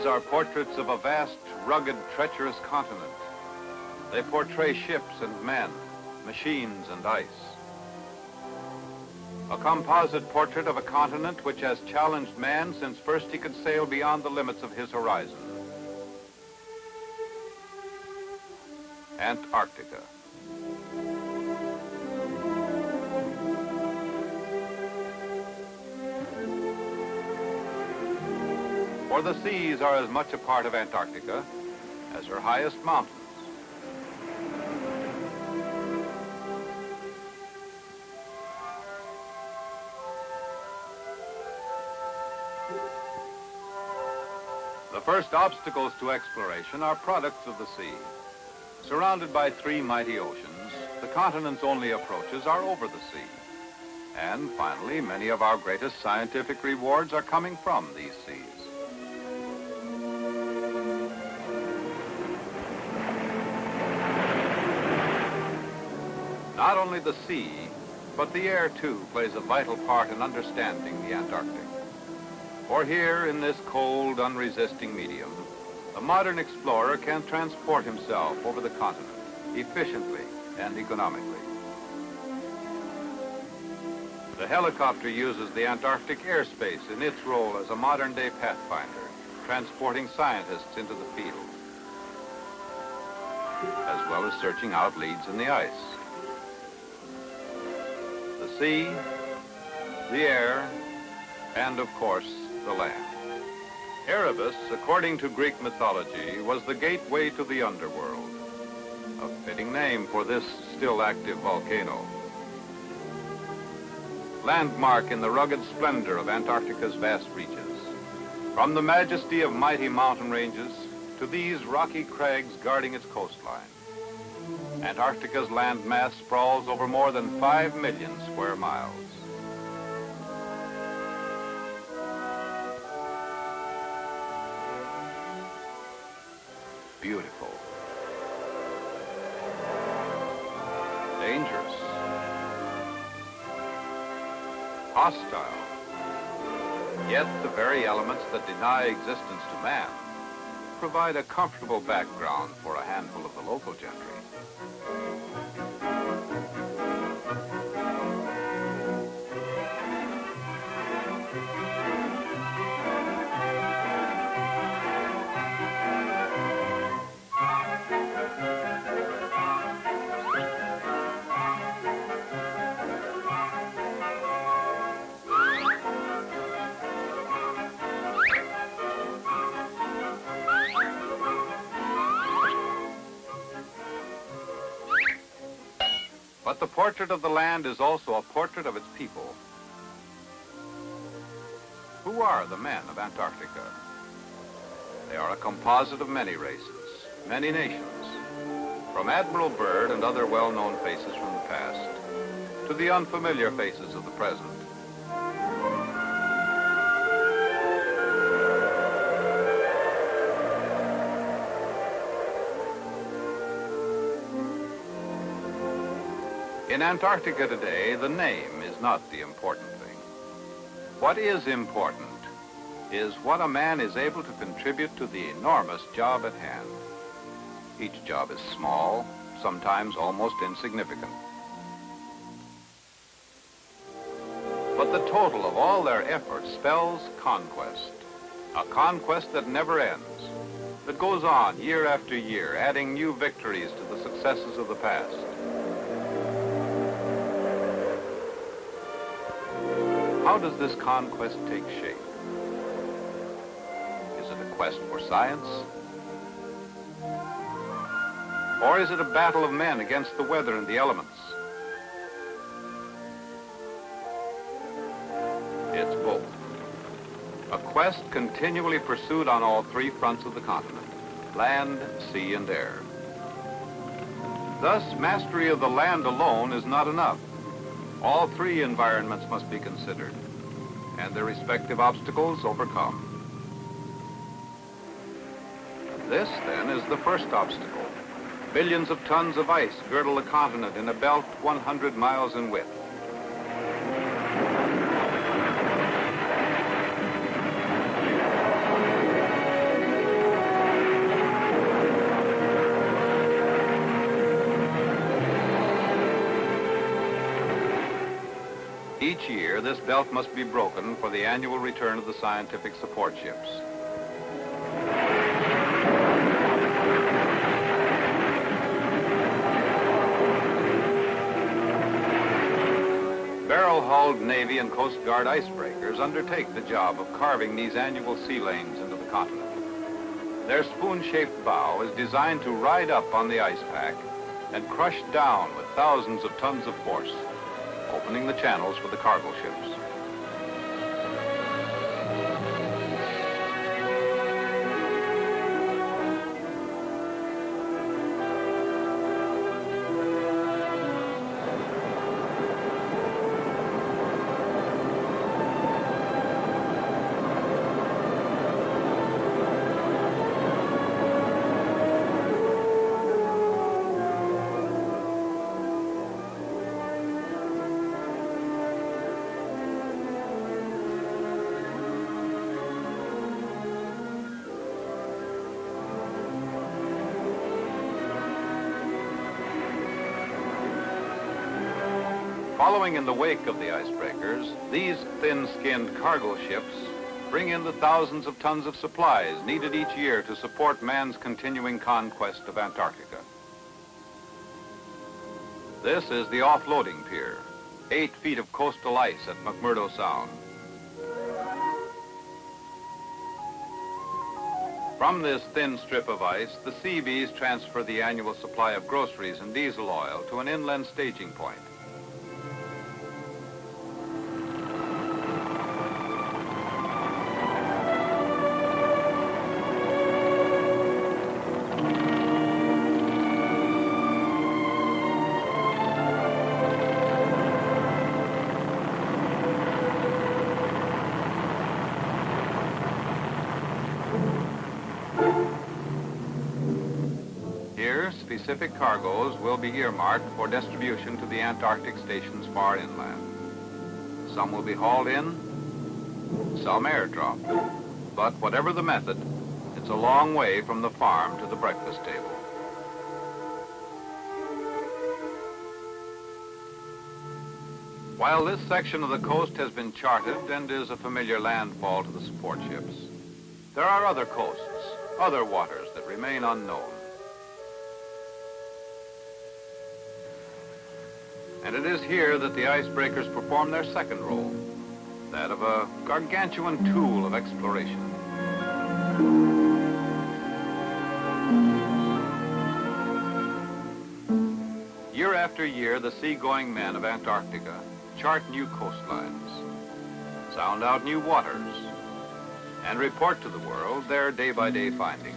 are portraits of a vast, rugged, treacherous continent. They portray ships and men, machines and ice. A composite portrait of a continent which has challenged man since first he could sail beyond the limits of his horizon. Antarctica. For the seas are as much a part of Antarctica as her highest mountains. The first obstacles to exploration are products of the sea. Surrounded by three mighty oceans, the continent's only approaches are over the sea. And finally, many of our greatest scientific rewards are coming from these seas. Not only the sea, but the air too plays a vital part in understanding the Antarctic. For here, in this cold, unresisting medium, the modern explorer can transport himself over the continent efficiently and economically. The helicopter uses the Antarctic airspace in its role as a modern-day pathfinder, transporting scientists into the field, as well as searching out leads in the ice. The sea, the air, and of course, the land. Erebus, according to Greek mythology, was the gateway to the underworld, a fitting name for this still active volcano. Landmark in the rugged splendor of Antarctica's vast reaches, from the majesty of mighty mountain ranges to these rocky crags guarding its coastline. Antarctica's land mass sprawls over more than 5 million square miles. Beautiful. Dangerous. Hostile. Yet the very elements that deny existence to man provide a comfortable background for a handful of the local gentry. But the portrait of the land is also a portrait of its people. Who are the men of Antarctica? They are a composite of many races, many nations, from Admiral Byrd and other well-known faces from the past to the unfamiliar faces of the present. In Antarctica today, the name is not the important thing. What is important is what a man is able to contribute to the enormous job at hand. Each job is small, sometimes almost insignificant. But the total of all their efforts spells conquest, a conquest that never ends, that goes on year after year, adding new victories to the successes of the past. How does this conquest take shape? Is it a quest for science? Or is it a battle of men against the weather and the elements? It's both. A quest continually pursued on all three fronts of the continent: land, sea, and air. Thus, mastery of the land alone is not enough. All three environments must be considered and their respective obstacles overcome. This, then, is the first obstacle. Billions of tons of ice girdle the continent in a belt 100 miles in width. Each year, this belt must be broken for the annual return of the scientific support ships. Barrel-hulled Navy and Coast Guard icebreakers undertake the job of carving these annual sea lanes into the continent. Their spoon-shaped bow is designed to ride up on the ice pack and crush down with thousands of tons of force, opening the channels for the cargo ships. Following in the wake of the icebreakers, these thin-skinned cargo ships bring in the thousands of tons of supplies needed each year to support man's continuing conquest of Antarctica. This is the offloading pier, 8 feet of coastal ice at McMurdo Sound. From this thin strip of ice, the Seabees transfer the annual supply of groceries and diesel oil to an inland staging point. Here, specific cargoes will be earmarked for distribution to the Antarctic stations far inland. Some will be hauled in, some airdropped. But whatever the method, it's a long way from the farm to the breakfast table. While this section of the coast has been charted and is a familiar landfall to the support ships, there are other coasts, other waters that remain unknown. And it is here that the icebreakers perform their second role, that of a gargantuan tool of exploration. Year after year, the seagoing men of Antarctica chart new coastlines, sound out new waters, and report to the world their day-by-day findings.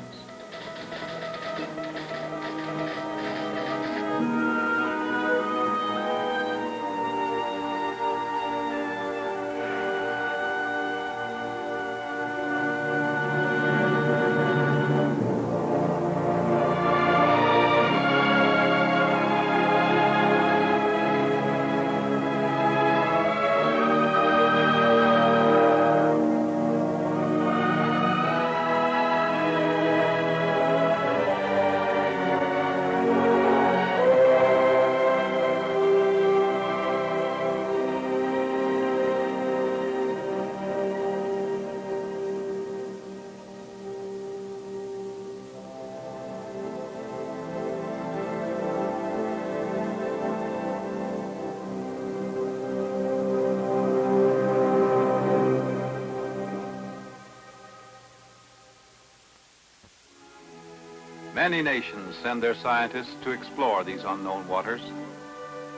Many nations send their scientists to explore these unknown waters.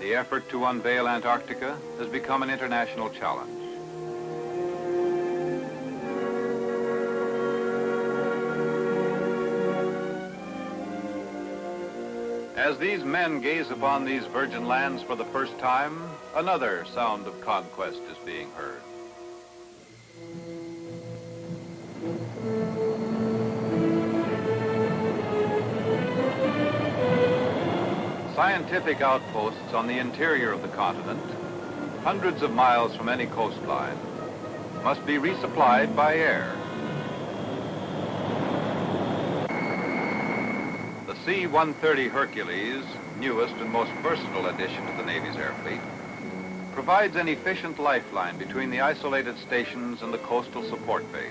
The effort to unveil Antarctica has become an international challenge. As these men gaze upon these virgin lands for the first time, another sound of conquest is being heard. Scientific outposts on the interior of the continent, hundreds of miles from any coastline, must be resupplied by air. The C-130 Hercules, newest and most versatile addition to the Navy's air fleet, provides an efficient lifeline between the isolated stations and the coastal support base.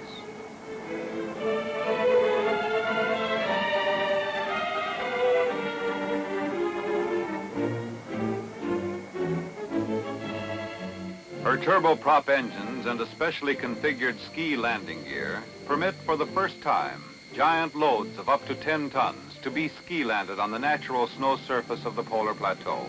Her turboprop engines and a specially configured ski landing gear permit for the first time giant loads of up to 10 tons to be ski landed on the natural snow surface of the polar plateau.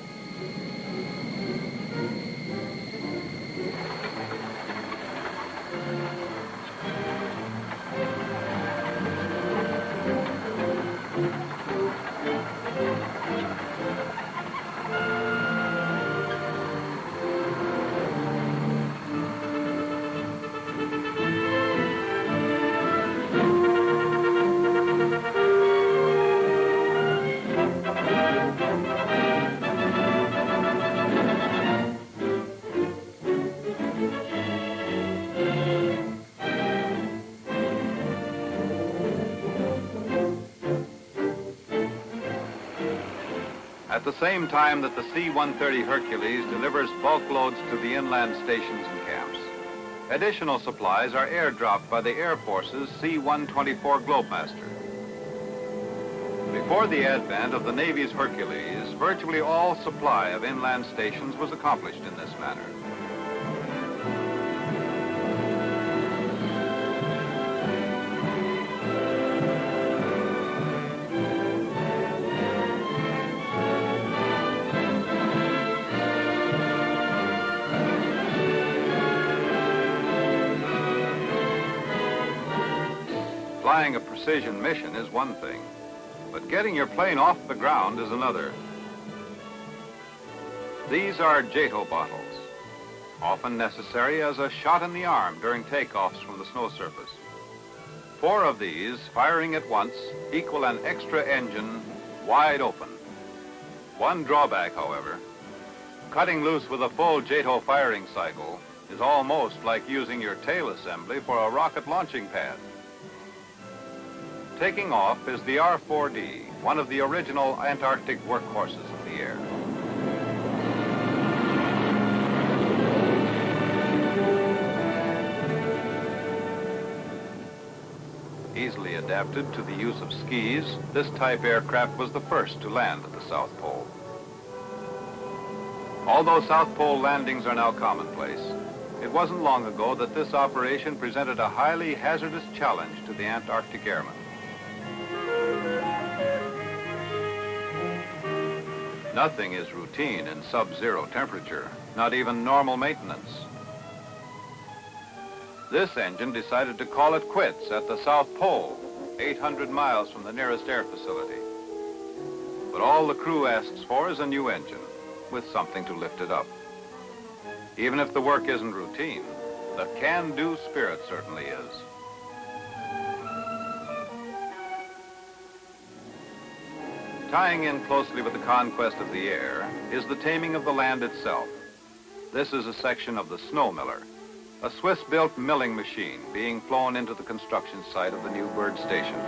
At the same time that the C-130 Hercules delivers bulk loads to the inland stations and camps, additional supplies are airdropped by the Air Force's C-124 Globemaster. Before the advent of the Navy's Hercules, virtually all supply of inland stations was accomplished in this manner. Flying a precision mission is one thing, but getting your plane off the ground is another. These are JATO bottles, often necessary as a shot in the arm during takeoffs from the snow surface. 4 of these, firing at once, equal an extra engine wide open. One drawback, however, cutting loose with a full JATO firing cycle is almost like using your tail assembly for a rocket launching pad. Taking off is the R-4D, one of the original Antarctic workhorses of the air. Easily adapted to the use of skis, this type aircraft was the first to land at the South Pole. Although South Pole landings are now commonplace, it wasn't long ago that this operation presented a highly hazardous challenge to the Antarctic airmen. Nothing is routine in sub-zero temperature, not even normal maintenance. This engine decided to call it quits at the South Pole, 800 miles from the nearest air facility. But all the crew asks for is a new engine, with something to lift it up. Even if the work isn't routine, the can-do spirit certainly is. Tying in closely with the conquest of the air is the taming of the land itself. This is a section of the snow miller, a Swiss-built milling machine being flown into the construction site of the new bird station.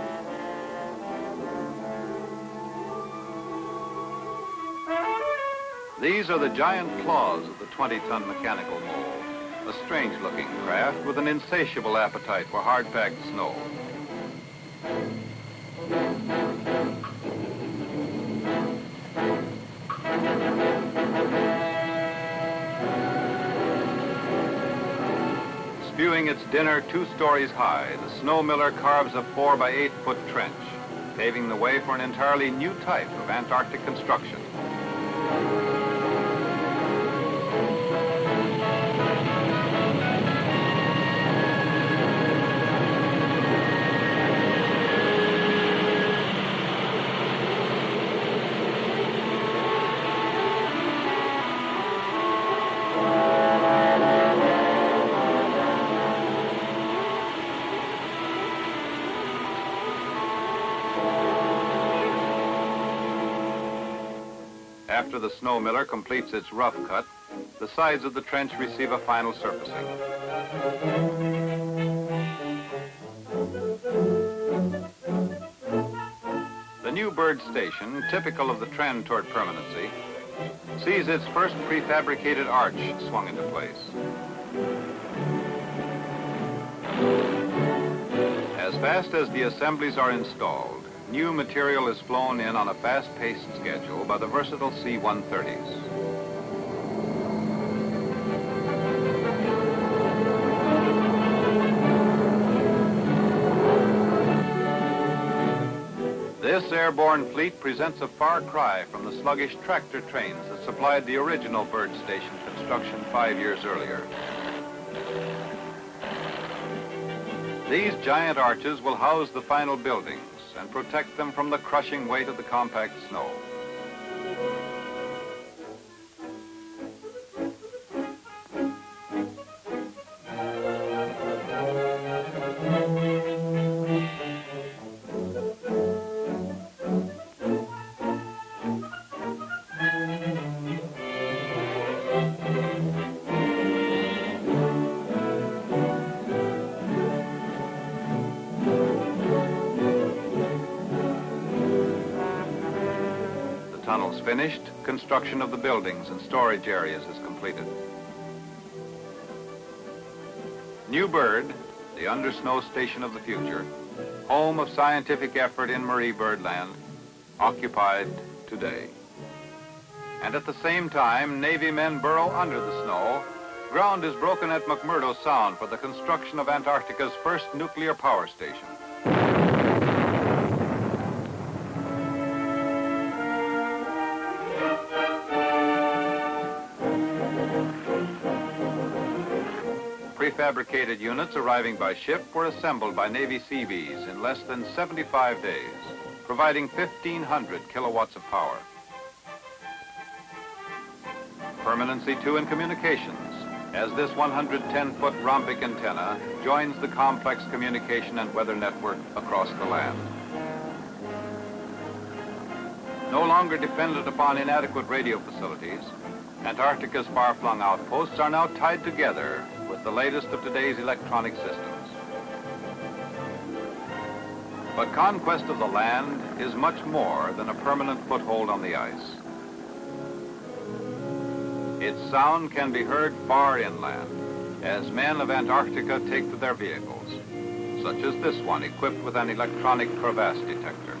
These are the giant claws of the 20-ton mechanical mole, a strange-looking craft with an insatiable appetite for hard-packed snow. Spewing its dinner 2 stories high, the snow miller carves a 4 by 8 foot trench, paving the way for an entirely new type of Antarctic construction. After the snow miller completes its rough cut, the sides of the trench receive a final surfacing. The new bird station, typical of the trend toward permanency, sees its first prefabricated arch swung into place. As fast as the assemblies are installed, new material is flown in on a fast-paced schedule by the versatile C-130s. This airborne fleet presents a far cry from the sluggish tractor trains that supplied the original Byrd Station construction 5 years earlier. These giant arches will house the final buildings and protect them from the crushing weight of the compact snow. Tunnels finished, construction of the buildings and storage areas is completed. New Byrd, the undersnow station of the future, home of scientific effort in Marie Byrd Land, occupied today. And at the same time, Navy men burrow under the snow. Ground is broken at McMurdo Sound for the construction of Antarctica's first nuclear power station. Prefabricated units arriving by ship were assembled by Navy Seabees in less than 75 days, providing 1,500 kilowatts of power. Permanency, too, in communications, as this 110-foot rhombic antenna joins the complex communication and weather network across the land. No longer dependent upon inadequate radio facilities, Antarctica's far-flung outposts are now tied together with the latest of today's electronic systems. But conquest of the land is much more than a permanent foothold on the ice. Its sound can be heard far inland as men of Antarctica take to their vehicles, such as this one equipped with an electronic crevasse detector.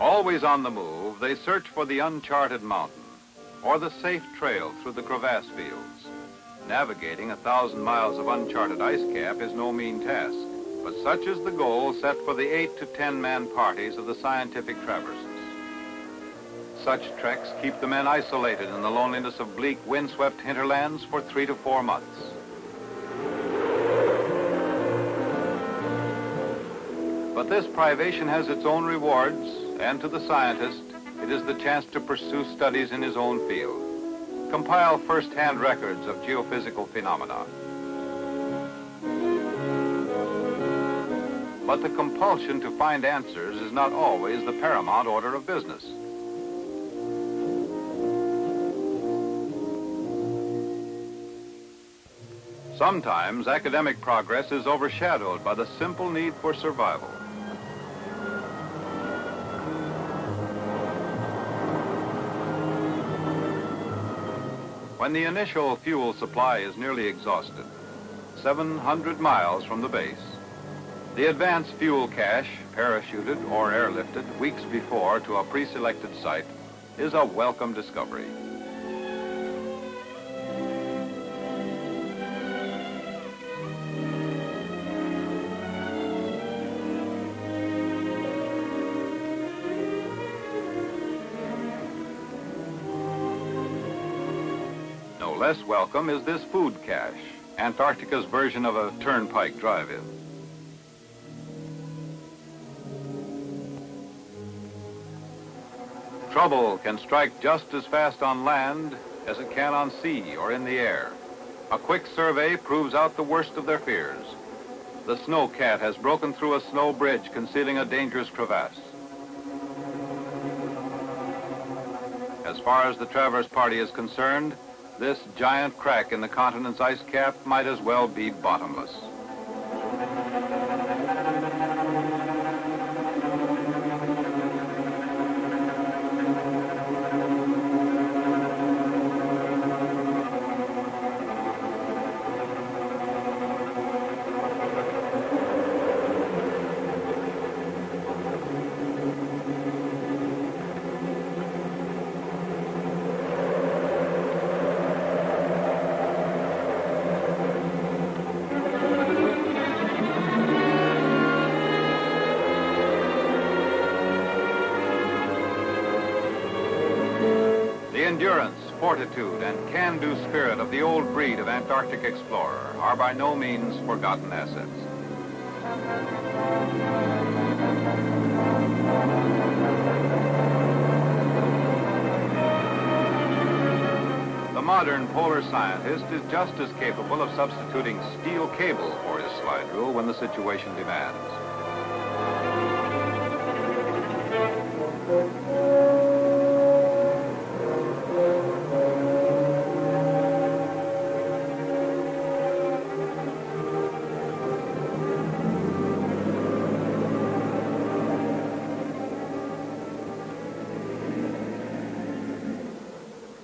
Always on the move, they search for the uncharted mountain or the safe trail through the crevasse fields. Navigating 1,000 miles of uncharted ice cap is no mean task, but such is the goal set for the 8 to 10-man parties of the scientific traverses. Such treks keep the men isolated in the loneliness of bleak, windswept hinterlands for 3 to 4 months. But this privation has its own rewards, and to the scientist, it is the chance to pursue studies in his own field, compile first-hand records of geophysical phenomena. But the compulsion to find answers is not always the paramount order of business. Sometimes academic progress is overshadowed by the simple need for survival. When the initial fuel supply is nearly exhausted, 700 miles from the base, the advanced fuel cache, parachuted or airlifted weeks before to a pre-selected site, is a welcome discovery. Less welcome is this food cache, Antarctica's version of a turnpike drive-in. Trouble can strike just as fast on land as it can on sea or in the air. A quick survey proves out the worst of their fears. The snow cat has broken through a snow bridge concealing a dangerous crevasse. As far as the traverse party is concerned, this giant crack in the continent's ice cap might as well be bottomless. endurance, fortitude, and can-do spirit of the old breed of Antarctic explorer are by no means forgotten assets. The modern polar scientist is just as capable of substituting steel cable for his slide rule when the situation demands.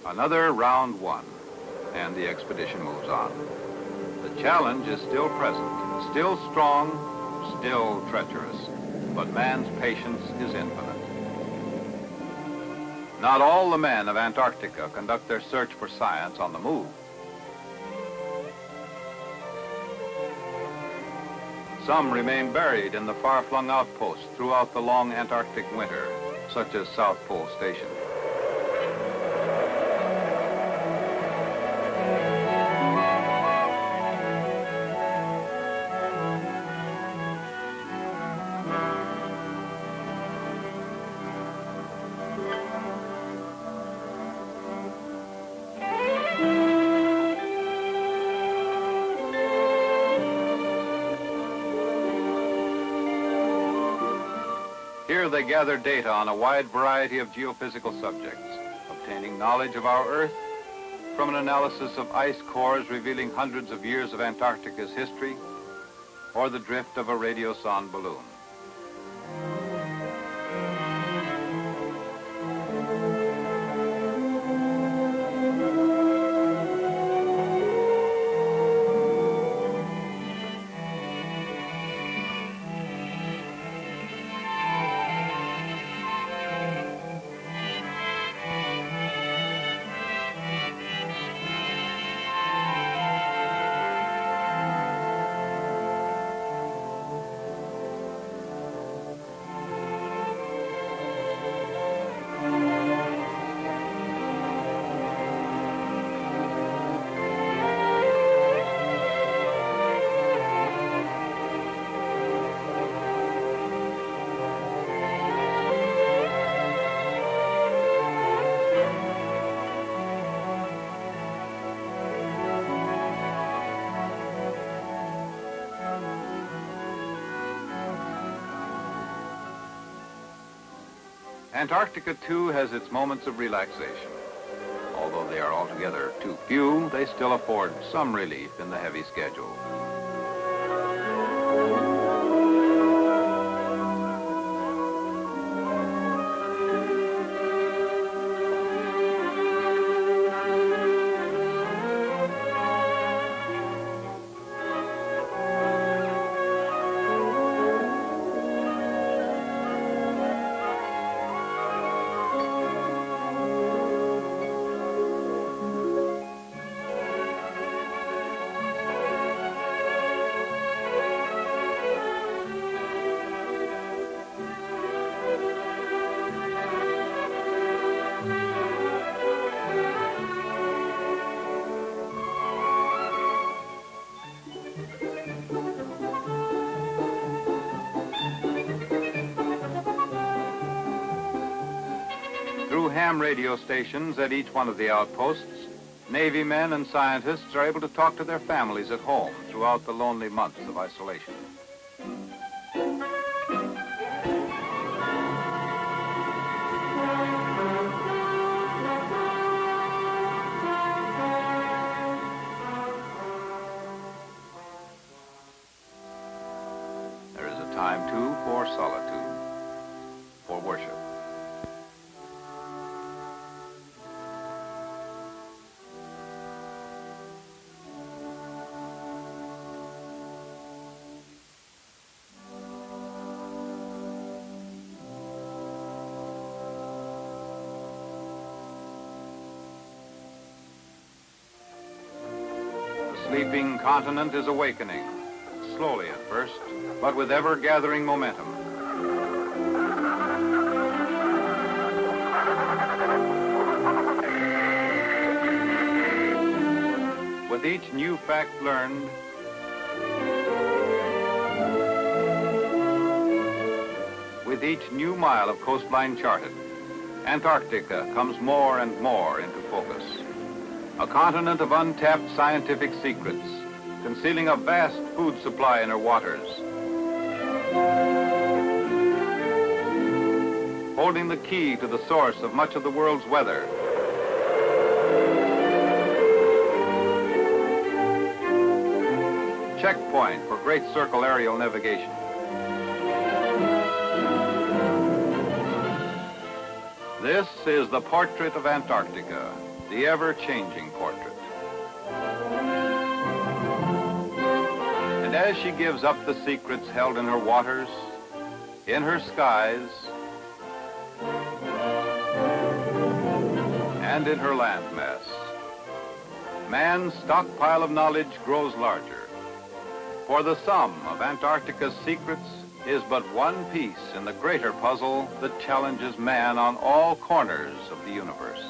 Another round one, and the expedition moves on. The challenge is still present, still strong, still treacherous, but man's patience is infinite. Not all the men of Antarctica conduct their search for science on the move. Some remain buried in the far-flung outposts throughout the long Antarctic winter, such as South Pole Station. Here they gather data on a wide variety of geophysical subjects, obtaining knowledge of our Earth from an analysis of ice cores revealing hundreds of years of Antarctica's history, or the drift of a radiosonde balloon. Antarctica, too, has its moments of relaxation. Although they are altogether too few, they still afford some relief in the heavy schedule. Through ham radio stations at each one of the outposts, Navy men and scientists are able to talk to their families at home throughout the lonely months of isolation. There is a time, too, for solitude, for worship. The sleeping continent is awakening, slowly at first, but with ever-gathering momentum. With each new fact learned, with each new mile of coastline charted, Antarctica comes more and more into focus. A continent of untapped scientific secrets, concealing a vast food supply in her waters, holding the key to the source of much of the world's weather. Checkpoint for Great Circle aerial navigation. This is the portrait of Antarctica, the ever-changing portrait. And as she gives up the secrets held in her waters, in her skies, and in her landmass, man's stockpile of knowledge grows larger. For the sum of Antarctica's secrets is but one piece in the greater puzzle that challenges man on all corners of the universe.